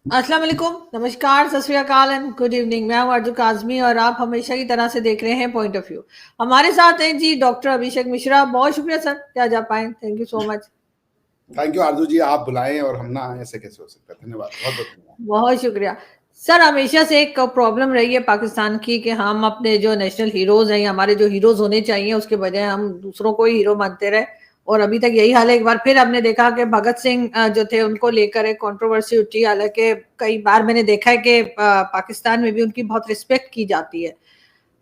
अस्सलाम वालेकुम, नमस्कार, सत श्री अकाल एंड गुड इवनिंग। मैं हूं अर्जुन काजमी और आप हमेशा की तरह से देख रहे हैं पॉइंट ऑफ व्यू। हमारे साथ हैं जी डॉक्टर अभिषेक मिश्रा। बहुत शुक्रिया सर कि आज आप आए। Thank you so much. Thank you आरजू जी, आप बुलाएं और हम ना आए, ऐसे कैसे हो सकता है। धन्यवाद, बहुत बहुत धन्यवाद। बहुत शुक्रिया सर। हमेशा से एक प्रॉब्लम रही है पाकिस्तान की कि हम अपने जो नेशनल हीरोज हैं, हमारे जो हीरोज होने चाहिए, उसके बजाय हम दूसरों को ही हीरो मानते रहे और अभी तक यही हाल है। एक बार फिर हमने देखा कि भगत सिंह जो थे उनको लेकर एक कंट्रोवर्सी उठी। हालांकि कई बार मैंने देखा है कि पाकिस्तान में भी उनकी बहुत रिस्पेक्ट की जाती है,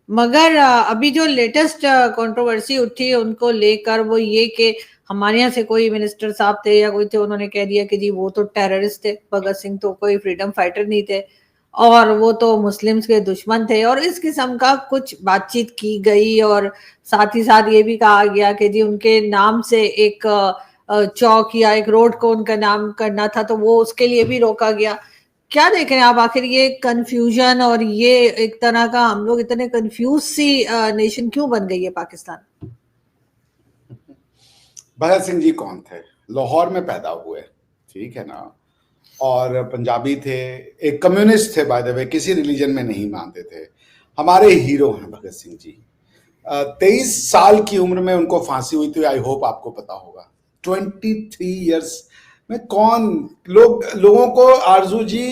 मगर अभी जो लेटेस्ट कंट्रोवर्सी उठी उनको लेकर वो ये कि हमारे यहाँ से कोई मिनिस्टर साहब थे या कोई थे, उन्होंने कह दिया कि जी वो तो टेररिस्ट थे, भगत सिंह तो कोई फ्रीडम फाइटर नहीं थे और वो तो मुस्लिम्स के दुश्मन थे, और इस किस्म का कुछ बातचीत की गई। और साथ ही साथ ये भी कहा गया कि जी उनके नाम से एक चौक या एक रोड को उनका नाम करना था, तो वो उसके लिए भी रोका गया। क्या देख रहे हैं आप आखिर ये कंफ्यूजन और ये एक तरह का हम लोग इतने कंफ्यूज सी नेशन क्यों बन गई है पाकिस्तान? भगत सिंह जी कौन थे? लाहौर में पैदा हुए, ठीक है ना, और पंजाबी थे, एक कम्युनिस्ट थे, बाय द वे, किसी रिलीजन में नहीं मानते थे। हमारे हीरो हैं भगत सिंह जी। 23 साल की उम्र में उनको फांसी हुई थी, आई होप आपको पता होगा। 23 ईयर्स में कौन लोगों को आरजू जी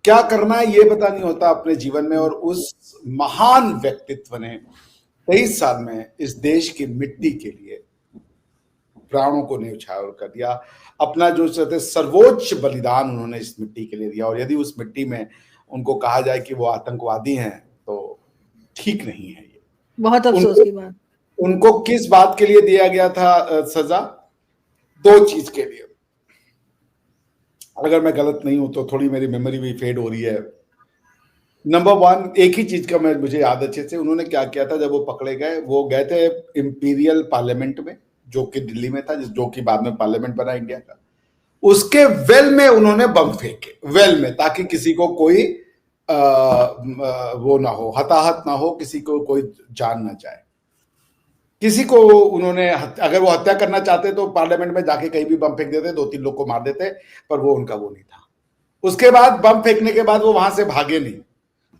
क्या करना है ये पता नहीं होता अपने जीवन में, और उस महान व्यक्तित्व ने 23 साल में इस देश की मिट्टी के लिए प्राणों को न्यौछावर कर दिया। अपना जो सर्वोच्च बलिदान उन्होंने इस मिट्टी के लिए दिया, और यदि उस मिट्टी में उनको कहा जाए कि वो आतंकवादी हैं तो ठीक नहीं है ये। बहुत अफसोस उनको की बात। उनको किस बात के लिए दिया गया था सजा? दो चीज के लिए। अगर मैं गलत नहीं हूं तो थोड़ी मेरी मेमोरी भी फेड हो रही है। नंबर वन, एक ही चीज का मुझे याद अच्छे से, उन्होंने क्या किया था जब वो पकड़े गए। वो गए थे इंपीरियल पार्लियामेंट में, जो कि दिल्ली में था, जो कि बाद में पार्लियामेंट बना इंडिया का। उसके वेल में उन्होंने बम फेंके, वेल में, ताकि किसी को कोई वो ना हो, हताहत ना हो, किसी को कोई जान ना जाए। किसी को उन्होंने, अगर वो हत्या करना चाहते तो पार्लियामेंट में जाके कहीं भी बम फेंक देते, 2-3 लोग को मार देते, पर वो उनका वो नहीं था। उसके बाद बम फेंकने के बाद वो वहां से भागे नहीं।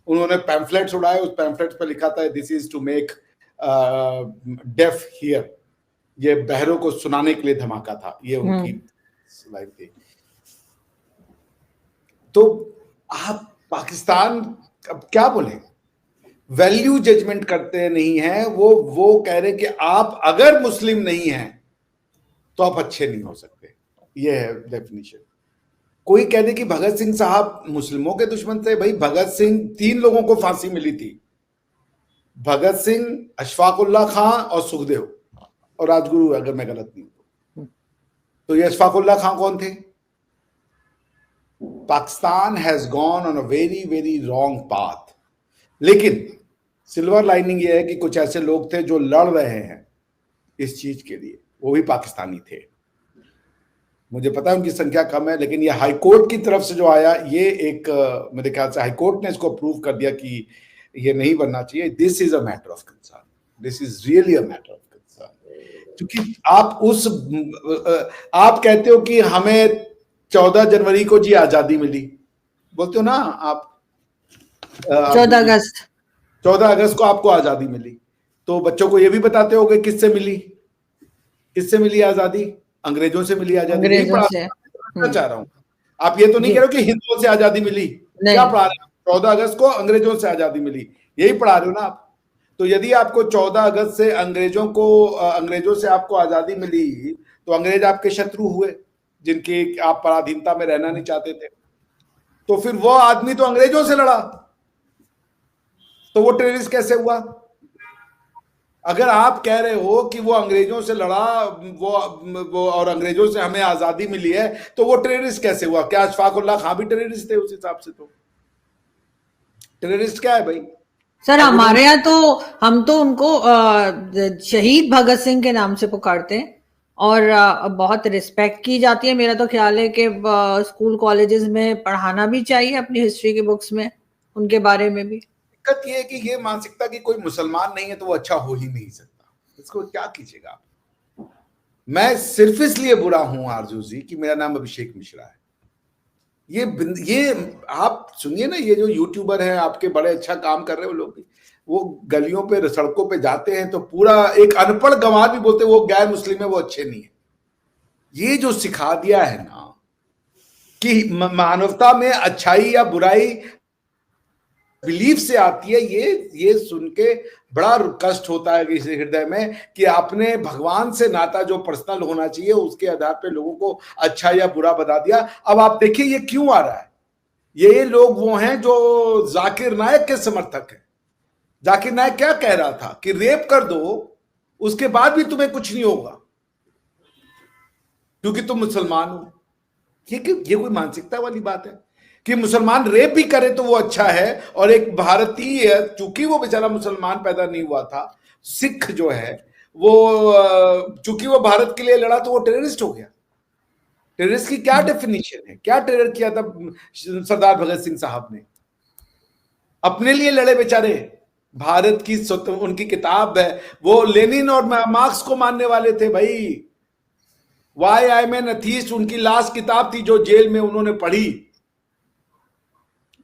उन्होंने पैम्फलेट्स उड़ाए, उस पैम्फलेट्स पर लिखा था this is to make deaf hear, ये बहरों को सुनाने के लिए धमाका था, ये उनकी लाइफ थी। तो आप पाकिस्तान, अब क्या बोले, वैल्यू जजमेंट करते नहीं है। वो कह रहे कि आप अगर मुस्लिम नहीं हैं तो आप अच्छे नहीं हो सकते, ये है डेफिनेशन। कोई कह दे कि भगत सिंह साहब मुस्लिमों के दुश्मन थे। भाई भगत सिंह, 3 लोगों को फांसी मिली थी, भगत सिंह, अशफाक उल्लाह खां और सुखदेव और राजगुरु, अगर मैं गलत नहीं हूं तो ये अशफाक उल्लाह खां कौन थे? Pakistan has gone on a very very wrong path. लेकिन सिल्वर लाइनिंग ये है कि कुछ ऐसे लोग थे जो लड़ रहे हैं इस चीज के लिए, वो भी पाकिस्तानी थे। मुझे पता है उनकी संख्या कम है, लेकिन ये हाईकोर्ट की तरफ से जो आया, ये एक मेरे ख्याल से हाईकोर्ट ने इसको अप्रूव कर दिया कि ये नहीं बनना चाहिए। This is a matter of concern, this is really a matter of concern. क्योंकि आप कहते हो कि हमें 14 जनवरी को जी आजादी मिली, बोलते हो ना आप, 14 अगस्त। 14 अगस्त को आपको आजादी मिली, तो बच्चों को ये भी बताते होगे किससे मिली, किससे मिली आजादी? अंग्रेजों से मिली आजादी। यही अंग्रेजों से। पढ़ाना चाह रहा हूं। आप ये तो नहीं जी कह रहे हो कि हिंदुओं से आजादी मिली। क्या नहीं। पढ़ा रहे हो? 14 अगस्त को अंग्रेजों से आजादी मिली, यही पढ़ा रहे हो ना आप? तो यदि आपको 14 अगस्त से अंग्रेजों से आपको आजादी मिली, तो अंग्रेज आपके शत्रु हुए, जिनकी आप पराधीनता में रहना नहीं चाहते थे। तो फिर वो आदमी तो अंग्रेजों से लड़ा, तो वो टेररिस्ट कैसे हुआ? अगर आप कह रहे हो कि वो अंग्रेजों से लड़ा, वो और अंग्रेजों से हमें आजादी मिली है, तो वो टेररिस्ट कैसे हुआ? क्या अशफाक उल्लाह खां भी टेररिस्ट थे उस हिसाब से? तो टेररिस्ट क्या है भाई? सर, अब उन्होंने, हमारे यहाँ तो हम तो उनको शहीद भगत सिंह के नाम से पुकारते हैं और बहुत रिस्पेक्ट की जाती है। मेरा तो ख्याल है कि स्कूल कॉलेजेस में पढ़ाना भी चाहिए अपनी हिस्ट्री की बुक्स में उनके बारे में भी। दिक्कत ये है कि ये मानसिकता कि कोई मुसलमान नहीं है तो वो अच्छा हो ही नहीं सकता, इसको क्या कीजिएगा आप? मैं सिर्फ इसलिए बुरा हूं आरजू जी कि मेरा नाम अभिषेक मिश्रा है। ये आप सुनिए ना, ये जो यूट्यूबर हैं आपके, बड़े अच्छा काम कर रहे हो लोग भी, वो गलियों पे सड़कों पे जाते हैं तो पूरा एक अनपढ़ गंवार भी बोलते हैं वो गैर मुस्लिम है, वो अच्छे नहीं है। ये जो सिखा दिया है ना कि मानवता में अच्छाई या बुराई बिलीफ से आती है, ये सुन के बड़ा कष्ट होता है किसी हृदय में कि आपने भगवान से नाता जो पर्सनल होना चाहिए उसके आधार पे लोगों को अच्छा या बुरा बता दिया। अब आप देखिए ये क्यों आ रहा है। ये लोग वो हैं जो जाकिर नायक के समर्थक हैं। जाकिर नायक क्या कह रहा था कि रेप कर दो, उसके बाद भी तुम्हें कुछ नहीं होगा क्योंकि तुम मुसलमान हो। ये कोई मानसिकता वाली बात है कि मुसलमान रेप भी करे तो वो अच्छा है, और एक भारतीय, चूंकि वो बेचारा मुसलमान पैदा नहीं हुआ था, सिख जो है वो, चूंकि वो भारत के लिए लड़ा तो वो टेररिस्ट हो गया। टेररिस्ट की क्या डेफिनेशन है, क्या टेरर किया था सरदार भगत सिंह साहब ने? अपने लिए लड़े बेचारे। भारत की उनकी किताब है, वो लेनिन और मार्क्स को मानने वाले थे भाई। Why I am an atheist उनकी लास्ट किताब थी जो जेल में उन्होंने पढ़ी।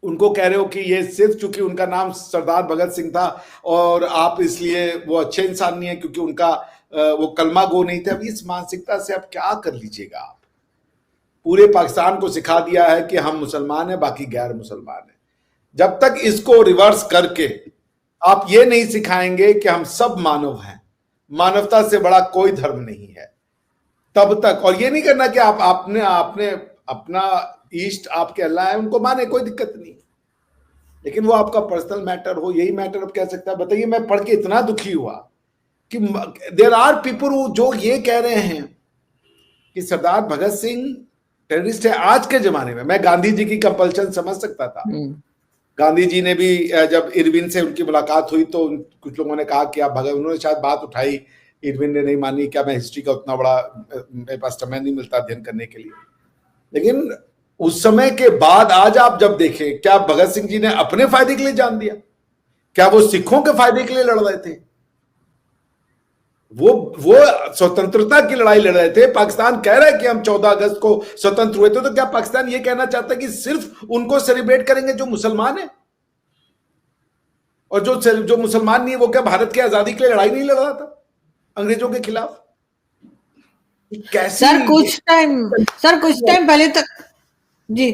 उनको कह रहे हो कि ये सिर्फ चूंकि उनका नाम सरदार भगत सिंह था और आप इसलिए वो अच्छे इंसान नहीं है क्योंकि उनका वो कलमा गो नहीं थे। अब इस मानसिकता से आप क्या कर लीजिएगा? आप पूरे पाकिस्तान को सिखा दिया है कि हम मुसलमान हैं, बाकी गैर मुसलमान हैं। जब तक इसको रिवर्स करके आप ये नहीं सिखाएंगे कि हम सब मानव हैं, मानवता से बड़ा कोई धर्म नहीं है, तब तक। और ये नहीं करना कि आपने अपना ईस्ट आपके अल्लाह है, उनको माने, कोई दिक्कत नहीं, लेकिन वो आपका पर्सनल मैटर हो। यही मैटर अब कह सकता है। बताइए, मैं पढ़ के इतना दुखी हुआ कि देयर आर पीपल जो ये कह रहे हैं कि सरदार भगत सिंह टेररिस्ट है। आज के जमाने में मैं गांधी जी की कंपल्शन समझ सकता था। गांधी जी ने भी जब इरविन से उनकी मुलाकात हुई तो कुछ लोगों ने कहा कि आप भगत, उन्होंने शायद बात उठाई, इरविन ने नहीं मानी। क्या मैं हिस्ट्री का उतना बड़ा, मेरे पास समय नहीं मिलता अध्ययन करने के लिए। लेकिन उस समय के बाद आज आप जब देखें, क्या भगत सिंह जी ने अपने फायदे के लिए जान दिया? क्या वो सिखों के फायदे के लिए लड़ रहे थे? वो स्वतंत्रता की लड़ाई लड़ रहे थे। पाकिस्तान कह रहा है कि हम 14 अगस्त को स्वतंत्र हुए थे, तो क्या पाकिस्तान ये कहना चाहता है कि सिर्फ उनको सेलिब्रेट करेंगे जो मुसलमान है, और जो मुसलमान नहीं है वो क्या भारत की आजादी के लिए लड़ाई नहीं लड़ रहा था अंग्रेजों के खिलाफ? कैसी सर कुछ टाइम पहले तक जी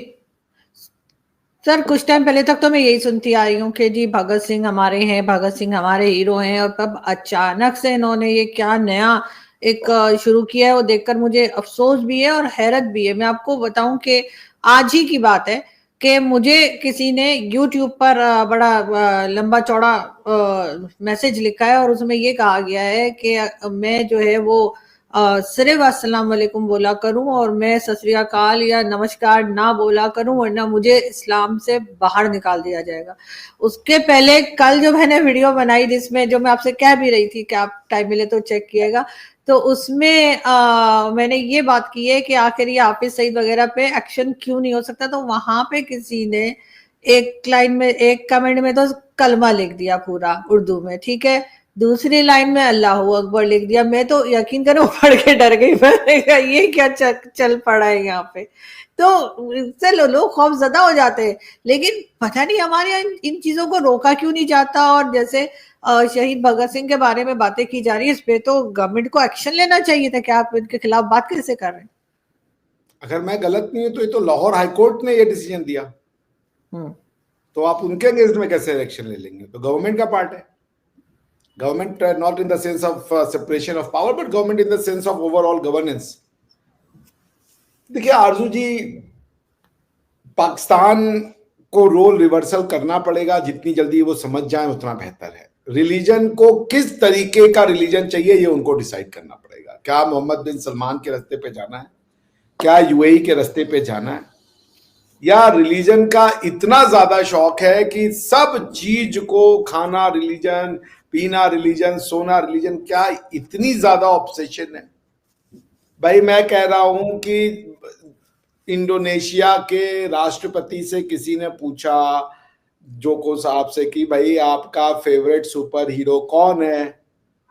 सर कुछ टाइम पहले तक तो मैं यही सुनती आ रही हूँ कि जी भगत सिंह हमारे हैं, भगत सिंह हमारे हीरो हैं, और तब अचानक से इन्होंने ये क्या नया एक शुरू किया है, वो देखकर मुझे अफसोस भी है और हैरत भी है। मैं आपको बताऊं कि आज ही की बात है कि मुझे किसी ने YouTube पर बड़ा लंबा चौड़ा मैसेज लिखा है और उसमें ये कहा गया है कि मैं जो है वो सिर्फ अस्सलाम वालेकुम बोला करूं और मैं सत श्री अकाल या नमस्कार ना बोला करूं, वरना मुझे इस्लाम से बाहर निकाल दिया जाएगा। उसके पहले कल जो मैंने वीडियो बनाई जिसमें जो मैं आपसे कह भी रही थी कि आप टाइम मिले तो चेक किएगा, तो उसमें मैंने ये बात की है कि आखिर ये हाफिज सईद वगैरह पे एक्शन क्यों नहीं हो सकता। तो वहां पे किसी ने एक लाइन में, एक कमेंट में तो कलमा लिख दिया पूरा उर्दू में, ठीक है, दूसरी लाइन में अल्लाह अकबर लिख दिया। मैं तो यकीन करो पढ़ के डर गई, मैंने ये क्या चल पड़ा है यहाँ पे। तो चलो लोग खौफजदा हो जाते हैं, लेकिन पता नहीं हमारे यहाँ इन चीजों को रोका क्यों नहीं जाता। और जैसे शहीद भगत सिंह के बारे में बातें की जा रही है, इस पे तो गवर्नमेंट को एक्शन लेना चाहिए था। क्या आप इनके खिलाफ बात कैसे कर रहे हैं? अगर मैं गलत नहीं हूं तो ये तो लाहौर हाईकोर्ट ने ये डिसीजन दिया, तो आप उनके अगेंस्ट में कैसे एक्शन ले लेंगे? तो गवर्नमेंट का पार्ट है। Government, not in the sense of separation of power, but government in the sense of overall governance. देखिए आरजू जी, पाकिस्तान को रोल रिवर्सल करना पड़ेगा। जितनी जल्दी वो समझ जाए उतना बेहतर है। रिलीजन को किस तरीके का रिलीजन चाहिए ये उनको डिसाइड करना पड़ेगा। क्या मोहम्मद बिन सलमान के रास्ते पे जाना है, क्या यूएई के रास्ते पे जाना है, या रिलीजन का इतना ज्यादा शौक है कि सब चीज को खाना रिलीजन, पीना रिलीजन, सोना रिलीजन, क्या इतनी ज्यादा ऑब्सेशन है? भाई मैं कह रहा हूं कि इंडोनेशिया के राष्ट्रपति से किसी ने पूछा, जोको साहब से, कि भाई आपका फेवरेट सुपर हीरो कौन है?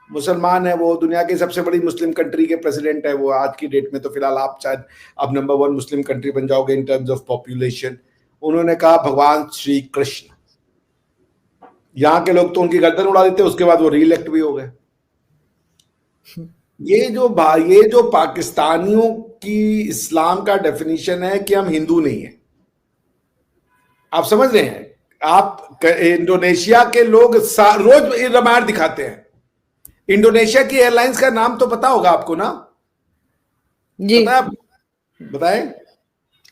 मुसलमान है, वो दुनिया की सबसे बड़ी मुस्लिम कंट्री के प्रेसिडेंट है वो आज की डेट में। तो फिलहाल आप शायद अब नंबर 1 मुस्लिम कंट्री बन जाओगे इन टर्म्स ऑफ पॉपुलेशन। उन्होंने कहा भगवान श्री कृष्ण। यहाँ के लोग तो उनकी गर्दन उड़ा देते, उसके बाद वो रीइलेक्ट भी हो गए। ये जो पाकिस्तानियों की इस्लाम का डेफिनेशन है कि हम हिंदू नहीं है, आप समझ रहे हैं? आप इंडोनेशिया के लोग रोज रामायण दिखाते हैं। इंडोनेशिया की एयरलाइंस का नाम तो पता होगा आपको ना? जी बताएं।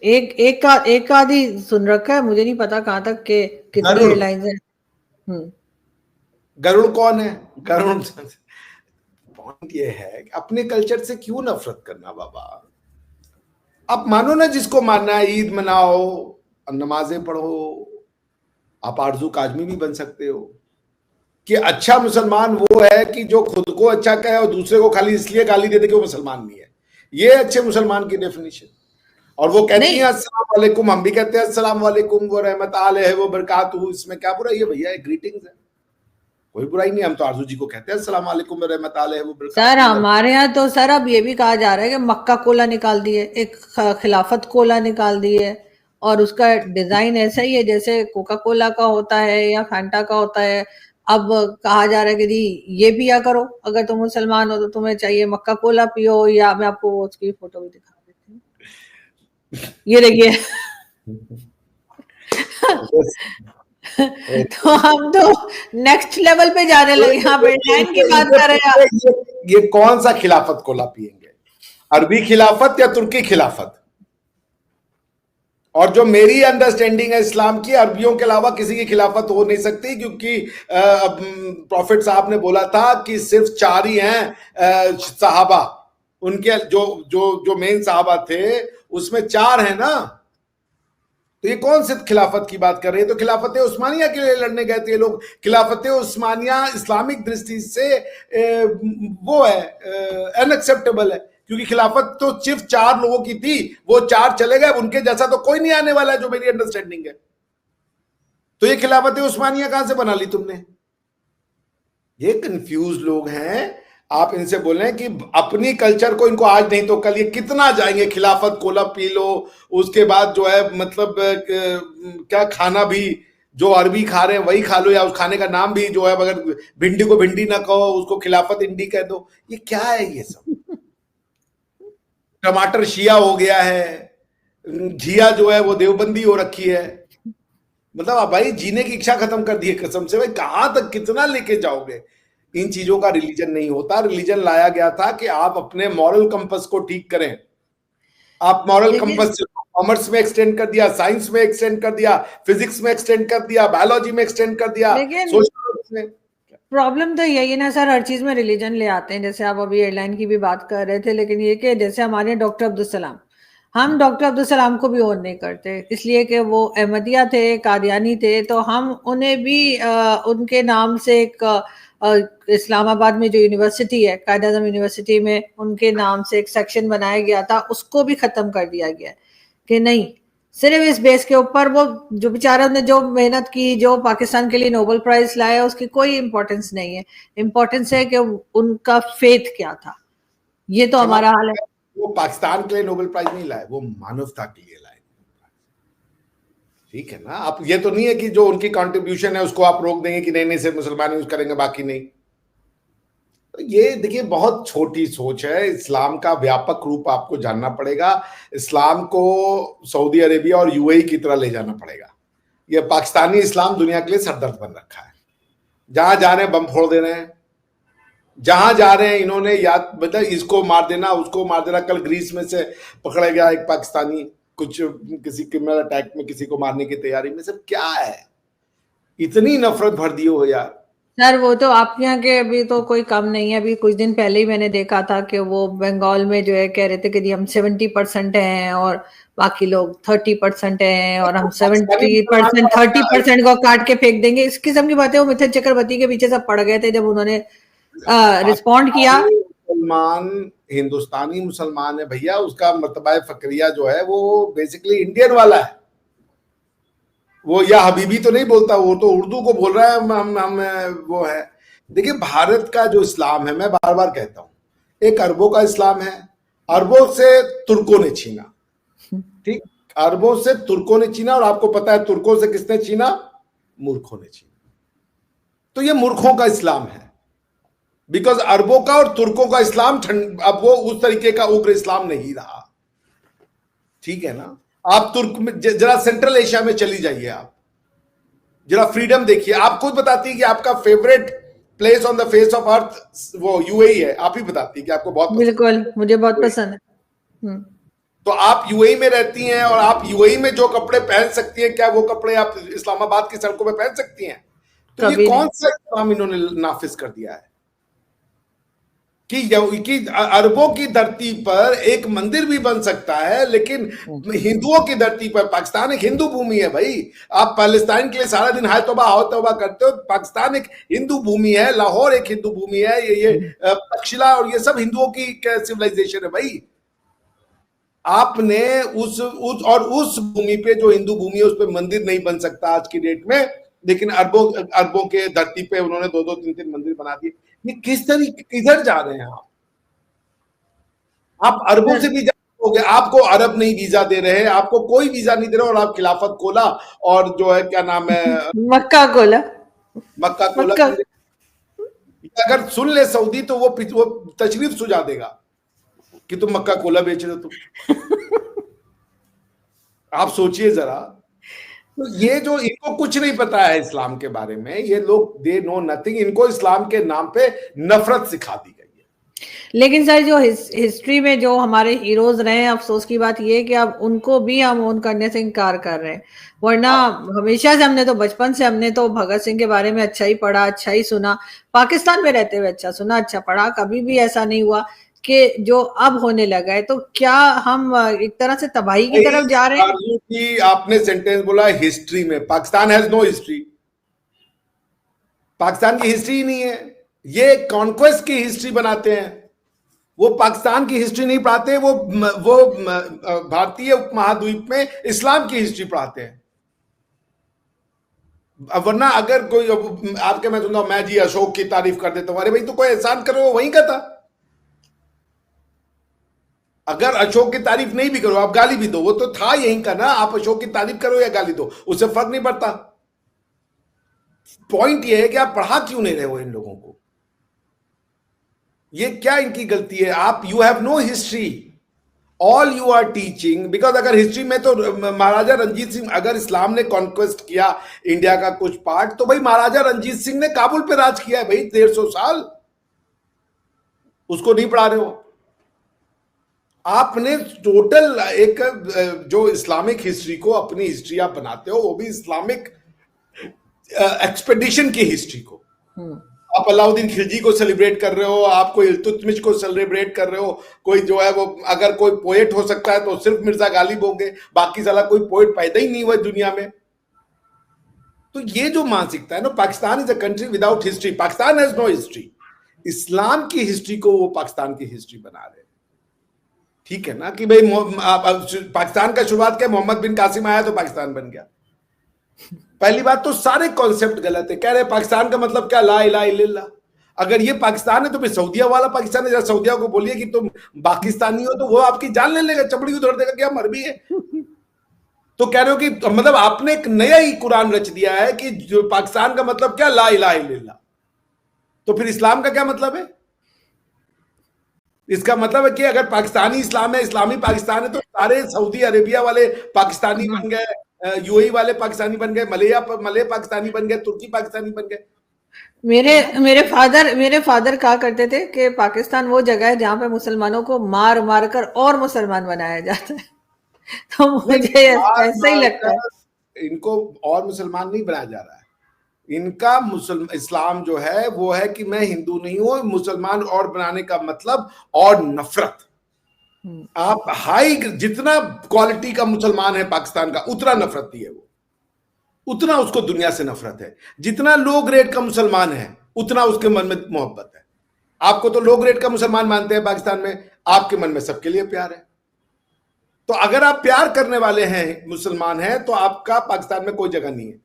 एक आधी सुन रखा है, मुझे नहीं पता कहां तक के कितनी एयरलाइंस है। गरुड़ कौन है? गरुड़ पॉइंट ये है कि अपने कल्चर से क्यों नफरत करना बाबा? आप मानो ना जिसको मानना है, ईद मनाओ, नमाजें पढ़ो, आप आरजू काजमी भी बन सकते हो। कि अच्छा मुसलमान वो है कि जो खुद को अच्छा कहे और दूसरे को खाली इसलिए गाली दे दे कि वो मुसलमान नहीं है। ये अच्छे मुसलमान की डेफिनेशन। और वो कहती है अस्सलाम वालेकुम, हम भी कहते हैं अस्सलाम वालेकुम व रहमत अलैहि व बरकातहू, इसमें क्या बुराई है भैया? ग्रीटिंग्स है, कोई बुराई नहीं। हम तो आरजू जी को कहते हैं अस्सलाम वालेकुम व रहमत अलैहि व बरकातहू। सर हमारे यहाँ तो सर अब ये भी कहा जा रहा है कि मक्का कोला निकाल दिए, एक खिलाफत कोला निकाल दिए, और उसका डिजाइन ऐसा ही है जैसे कोका कोला का होता है या फैंटा का होता है। अब कहा जा रहा है कि जी ये पिया करो, अगर तुम मुसलमान हो तो तुम्हें चाहिए मक्का कोला पियो। या मैं आपको उसकी फोटो भी दिखा देती हूँ, ये देखिए। तो हम तो नेक्स्ट लेवल पे जाने लगे, यहाँ पे एयरलाइन की बात कर रहे हैं। ये कौन सा खिलाफत कोला पियेंगे? अरबी खिलाफत या तुर्की खिलाफत? और जो मेरी अंडरस्टैंडिंग है इस्लाम की, अरबियों के अलावा किसी की खिलाफत हो नहीं सकती, क्योंकि प्रॉफिट साहब ने बोला था कि सिर्फ 4 ही हैं सहाबा, उनके जो जो जो मेन सहाबा थे उसमें 4 हैं ना। तो ये कौन सी खिलाफत की बात कर रहे हैं? तो खिलाफत उस्मानिया के लिए लड़ने गए थे लोग। खिलाफत उस्मानिया इस्लामिक दृष्टि से वो है अनएक्सेप्टेबल है, क्योंकि खिलाफत तो सिर्फ 4 लोगों की थी, वो 4 चले गए, उनके जैसा तो कोई नहीं आने वाला है, जो मेरी अंडरस्टैंडिंग है। तो ये खिलाफत उस्मानिया कहां से बना ली तुमने? ये कंफ्यूज लोग हैं। आप इनसे बोले कि अपनी कल्चर को, इनको आज नहीं तो कल ये कितना जाएंगे खिलाफत कोला पी लो, उसके बाद जो है मतलब क्या खाना भी जो अरबी खा रहे हैं वही खा लो, या उस खाने का नाम भी जो है अगर भिंडी को भिंडी ना कहो उसको खिलाफत इंडी कह दो। ये क्या है ये सब? टमाटर शिया हो गया है, घिया जो है वो देवबंदी हो रखी है। मतलब आप भाई जीने की इच्छा खत्म कर दी है कसम से। भाई कहां तक कितना लेके जाओगे? इन चीजों का रिलीजन नहीं होता। रिलीजन लाया गया था कि आप अपने मॉरल कंपस को ठीक करें। आप मॉरल कंपस कॉमर्स में एक्सटेंड कर दिया, साइंस में एक्सटेंड कर दिया, फिजिक्स में एक्सटेंड कर दिया, बायोलॉजी में एक्सटेंड कर दिया, सोशल में। प्रॉब्लम तो यही है ना सर, हर चीज में रिलीजन ले आते हैं। जैसे आप अभी एयरलाइन की भी बात कर रहे थे, लेकिन ये कि जैसे हमारे डॉक्टर अब्दुल सलाम, हम डॉक्टर अब्दुल सलाम को भी ओन नहीं करते, इसलिए कि वो अहमदिया थे, कादियानी थे। तो हम उन्हें भी उनके नाम से एक इस्लामाबाद में जो यूनिवर्सिटी है, कायद आज़म यूनिवर्सिटी में, उनके नाम से एक सेक्शन बनाया गया था, उसको भी खत्म कर दिया गया कि नहीं, सिर्फ इस बेस के ऊपर वो जो बेचारा ने जो मेहनत की, जो पाकिस्तान के लिए नोबेल प्राइज लाया, उसकी कोई इंपॉर्टेंस नहीं है। इंपॉर्टेंस है कि उनका फेथ क्या था। ये तो हमारा हाल है। वो पाकिस्तान के लिए नोबेल प्राइज नहीं लाए, वो मानवता के लिए लाए। ठीक है ना? आप ये तो नहीं है कि जो उनकी कंट्रीब्यूशन है उसको आप रोक देंगे कि नहीं नहीं सिर्फ मुसलमान यूज करेंगे बाकी नहीं। तो ये देखिए बहुत छोटी सोच है। इस्लाम का व्यापक रूप आपको जानना पड़ेगा। इस्लाम को सऊदी अरेबिया और यूएई की तरह ले जाना पड़ेगा। ये पाकिस्तानी इस्लाम दुनिया के लिए सरदर्द बन रखा है। जहां जा रहे हैं बम फोड़ दे रहे हैं, जहां जा रहे हैं इन्होंने याद मतलब इसको मार देना उसको मार देना। कल ग्रीस में से पकड़ा गया एक पाकिस्तानी, कुछ किसी क्रिमिनल अटैक में किसी को मारने की तैयारी में। सब क्या है? इतनी नफरत भर दी हो यार। सर वो तो आपके यहाँ के अभी तो कोई कम नहीं है। अभी कुछ दिन पहले ही मैंने देखा था कि वो बंगाल में जो है कह रहे थे कि हम 70% हैं और बाकी लोग 30% हैं, और हम 70% 30% को काट के फेंक देंगे। इस किस्म की बातें वो मिथुन चक्रवर्ती के पीछे सब पड़ गए थे जब उन्होंने रिस्पॉन्ड किया। मुसलमान हिंदुस्तानी मुसलमान है भैया, उसका मर्तबा फकरिया जो है वो बेसिकली इंडियन वाला है। वो या हबीबी तो नहीं बोलता, वो तो उर्दू को बोल रहा है। हम वो है देखिए, भारत का जो इस्लाम है, मैं बार बार कहता हूं, एक अरबों का इस्लाम है, अरबों से तुर्कों ने छीना, ठीक, अरबों से तुर्कों ने छीना, और आपको पता है तुर्कों से किसने छीना? मूर्खों ने छीना। तो ये मूर्खों का इस्लाम है, बिकॉज अरबों का और तुर्कों का इस्लाम अब वो उस तरीके का उग्र इस्लाम नहीं रहा, ठीक है ना। आप तुर्क में जरा सेंट्रल एशिया में चली जाइए, आप जरा फ्रीडम देखिए। आप खुद बताती है कि आपका favourite place on the face of earth वो यूएई है, आप ही बताती है कि आपको बहुत पसंद। बिल्कुल, मुझे बहुत पसंद है। तो आप यूएई में रहती हैं, और आप यूएई में जो कपड़े पहन सकती हैं, क्या वो कपड़े आप इस्लामाबाद की सड़कों में पहन सकती हैं? तो ये कौन सा इस्लाम इन्होंने नाफिज कर दिया है कि अरबों की धरती पर एक मंदिर भी बन सकता है, लेकिन हिंदुओं की धरती पर, पाकिस्तान एक हिंदू भूमि है भाई। आप पैलेस्टाइन के लिए सारा दिन हाय तौबा करते हो, पाकिस्तान एक हिंदू भूमि है, लाहौर एक हिंदू भूमि है, ये तक्षशिला और ये सब हिंदुओं की सिविलाइजेशन है भाई। आपने उस भूमि पे, जो हिंदू भूमि है, उस पे मंदिर नहीं बन सकता आज की डेट में, लेकिन अरबों के धरती पे उन्होंने 2-2, 3-3 मंदिर बना दिए। ये किस तरीके, किधर जा रहे हैं आप अरबों से भी हो गए, आपको अरब नहीं वीजा दे रहे, आपको कोई वीजा नहीं दे रहे, और आप खिलाफत खोला, और जो है क्या नाम है, मक्का खोला। अगर सुन ले सऊदी तो वो तशरीफ सुझा देगा कि तुम मक्का कोला बेच रहे हो तुम। आप सोचिए जरा। तो ये जो, इनको कुछ नहीं पता है इस्लाम के बारे में, ये लोग दे नो नथिंग, इनको इस्लाम के नाम पे नफरत सिखा दी गई है। लेकिन सर, जो हिस्ट्री में जो हमारे हीरोज रहे हैं, अफसोस की बात ये है कि अब उनको भी हम ओन करने से इनकार कर रहे हैं। वरना हमेशा से हमने तो, बचपन से हमने तो भगत सिंह के बारे में अच्छा ही पढ़ा, अच्छा ही सुना, पाकिस्तान में रहते हुए अच्छा सुना, अच्छा पढ़ा। कभी भी ऐसा नहीं हुआ कि जो अब होने लगा है, तो क्या हम एक तरह से तबाही की तरफ जा रहे हैं? कि आपने सेंटेंस बोला हिस्ट्री में, Pakistan has no history. Pakistan की हिस्ट्री ही नहीं है, ये कॉन्क्वेस्ट की हिस्ट्री बनाते हैं। वो पाकिस्तान की हिस्ट्री नहीं पढ़ाते, वो भारतीय उपमहाद्वीप में इस्लाम की हिस्ट्री पढ़ाते हैं। वरना अगर कोई आपके, मैं सुनता हूं, मैं जी अशोक की तारीफ कर देता हूं, अरे भाई तो कोई एहसान करो, वहीं का था। अगर अशोक की तारीफ नहीं भी करो, आप गाली भी दो, वो तो था यहीं का ना। आप अशोक की तारीफ करो या गाली दो, उससे फर्क नहीं पड़ता। पॉइंट ये है कि आप पढ़ा क्यों नहीं रहे हो इन लोगों को, ये क्या इनकी गलती है? आप, you have no history, all you are teaching, because अगर हिस्ट्री में तो महाराजा रंजीत सिंह, अगर इस्लाम ने कॉन्क्वेस्ट किया इंडिया का कुछ पार्ट, तो भाई महाराजा रंजीत सिंह ने काबुल पे राज किया है भाई 150 साल, उसको नहीं पढ़ा रहे हो आपने। टोटल एक जो इस्लामिक हिस्ट्री को अपनी हिस्ट्री आप बनाते हो, वो भी इस्लामिक एक्सपेडिशन की हिस्ट्री को। आप अलाउद्दीन खिलजी को सेलिब्रेट कर रहे हो, आप कोई इल्तुतमिश को सेलिब्रेट कर रहे हो, कोई जो है वो, अगर कोई पोएट हो सकता है तो सिर्फ मिर्जा गालिब होंगे, बाकी साला कोई पोएट पैदा ही नहीं हुआ दुनिया में। तो ये जो मानसिकता है ना, Pakistan is a country without history, Pakistan has no history. इस्लाम की हिस्ट्री को वो पाकिस्तान की हिस्ट्री बना रहे हैं, ठीक है ना, कि भाई पाकिस्तान का शुरुआत क्या, मोहम्मद बिन कासिम आया तो पाकिस्तान बन गया। पहली बात तो सारे कॉन्सेप्ट गलत है। कह रहे पाकिस्तान का मतलब क्या, ला इलाहा इल्लल्लाह। अगर ये पाकिस्तान है तो फिर सऊदिया वाला पाकिस्तान है। जरा सऊदिया को बोलिए कि तुम पाकिस्तानी हो, तो वो आपकी जान ले लेगा, चपड़ी उधर देगा, क्या मर भी है। तो कह रहे हो कि मतलब आपने एक नया ही कुरान रच दिया है कि जो पाकिस्तान का मतलब क्या, ला इलाहा इल्लल्लाह। तो फिर इस्लाम का क्या मतलब है? इसका मतलब है कि अगर पाकिस्तानी इस्लाम है, इस्लामी पाकिस्तान है, तो सारे सऊदी अरेबिया वाले पाकिस्तानी बन गए, यूएई वाले पाकिस्तानी बन गए, मलय पाकिस्तानी बन गए, तुर्की पाकिस्तानी बन गए। मेरे फादर कहा करते थे कि पाकिस्तान वो जगह है जहां पे मुसलमानों को मार मार कर और मुसलमान बनाया जाता है। तो मुझे ऐसा ही लगता है। इनको और मुसलमान नहीं बनाया जा रहा है, इनका इस्लाम जो है वो है कि मैं हिंदू नहीं हूं, मुसलमान और बनाने का मतलब और नफरत। आप हाई, जितना क्वालिटी का मुसलमान है पाकिस्तान का, उतना नफरती है वो, उतना उसको दुनिया से नफरत है। जितना लो ग्रेड का मुसलमान है, उतना उसके मन में मोहब्बत है। आपको तो लो ग्रेड का मुसलमान मानते हैं पाकिस्तान में, आपके मन में सबके लिए प्यार है। तो अगर आप प्यार करने वाले हैं, मुसलमान हैं, तो आपका पाकिस्तान में कोई जगह नहीं है।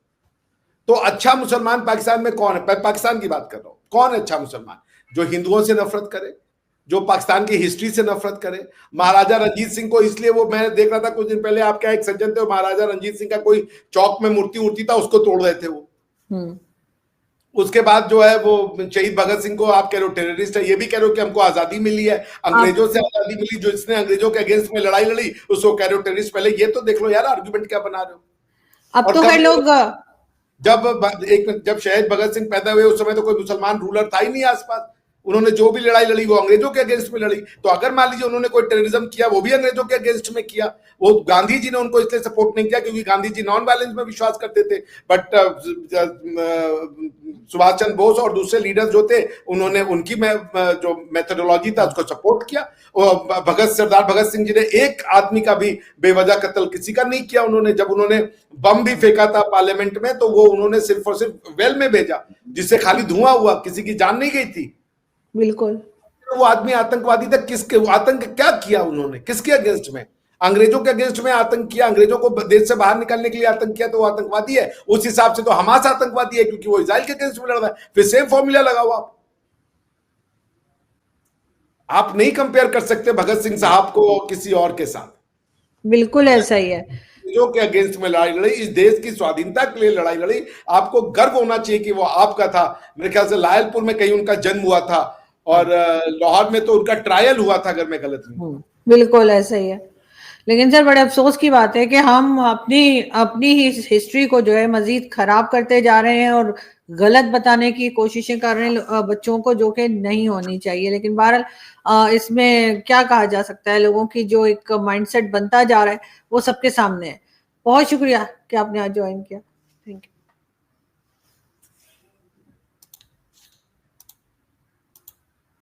तो अच्छा मुसलमान पाकिस्तान में कौन है? पाकिस्तान की बात कर रहा हूं, कौन है अच्छा मुसलमान? जो हिंदुओं से नफरत करे, जो पाकिस्तान की हिस्ट्री से नफरत करे। महाराजा रंजीत सिंह को इसलिए, वो मैं देख रहा था कुछ दिन पहले, आपका एक सज्जन थे, महाराजा रंजीत सिंह का कोई चौक में मूर्ति था, उसको तोड़ रहे थे वो। उसके बाद जो है वो शहीद भगत सिंह को आप कह रहे हो टेररिस्ट है, ये भी कह रहे हो कि हमको आजादी मिली है, अंग्रेजों से आजादी मिली, जो इसने अंग्रेजों के अगेंस्ट में लड़ाई लड़ी उसको कह रहे हो टेररिस्ट। पहले ये तो देख लो यार, आर्गुमेंट क्या बना रहे हो। अब तो कई लोग, जब शहीद भगत सिंह पैदा हुए उस समय तो कोई मुसलमान रूलर था ही नहीं आसपास। उन्होंने जो भी लड़ाई लड़ी वो अंग्रेजों के अगेंस्ट में लड़ी। तो अगर मान लीजिए उन्होंने कोई टेररिज्म किया, वो भी अंग्रेजों के अगेंस्ट में किया। वो गांधी जी ने उनको इसलिए सपोर्ट नहीं किया क्योंकि गांधी जी नॉन वायलेंस में विश्वास करते थे, बट सुभाष चंद्र बोस और दूसरे लीडर्स जो थे उन्होंने उनकी जो मेथोडोलॉजी था उसको सपोर्ट किया। सरदार भगत सिंह जी ने एक आदमी का भी बेवजह कत्ल किसी का नहीं किया। उन्होंने जब उन्होंने बम भी फेंका था पार्लियामेंट में, तो वो उन्होंने सिर्फ और सिर्फ वेल में भेजा, जिससे खाली धुआं हुआ, किसी की जान नहीं गई थी। बिल्कुल। तो वो आदमी आतंकवादी था। किसके आतंक क्या किया उन्होंने? किसके अगेंस्ट में? अंग्रेजों के अगेंस्ट में आतंक किया, अंग्रेजों को देश से बाहर निकालने के लिए आतंक किया, तो वो आतंकवादी है। उस हिसाब से तो हमास आतंकवादी है क्योंकि वो इजराइल के अगेंस्ट में लड़ रहा है। फिर सेम फॉर्मूला लगाओ आप नहीं कंपेयर कर सकते भगत सिंह साहब को किसी और के साथ। बिल्कुल ऐसा ही है। जो के अगेंस्ट में लड़ाई लड़ी, इस देश की स्वाधीनता के लिए लड़ाई लड़ी। आपको गर्व होना चाहिए कि वो आपका था। मेरे ख्याल से लायलपुर में कहीं उनका जन्म हुआ था और लाहौर में तो उनका ट्रायल हुआ था, अगर मैं गलत नहीं। बिल्कुल ऐसा ही है। लेकिन सर बड़े अफसोस की बात है कि हम अपनी ही हिस्ट्री को जो है मजीद खराब करते जा रहे हैं और गलत बताने की कोशिशें कर रहे हैं बच्चों को, जो कि नहीं होनी चाहिए। लेकिन बहरहाल इसमें क्या कहा जा सकता है, लोगों की जो एक माइंडसेट बनता जा रहा है वो सबके सामने है। बहुत शुक्रिया कि आपने आज ज्वाइन किया। Thank you.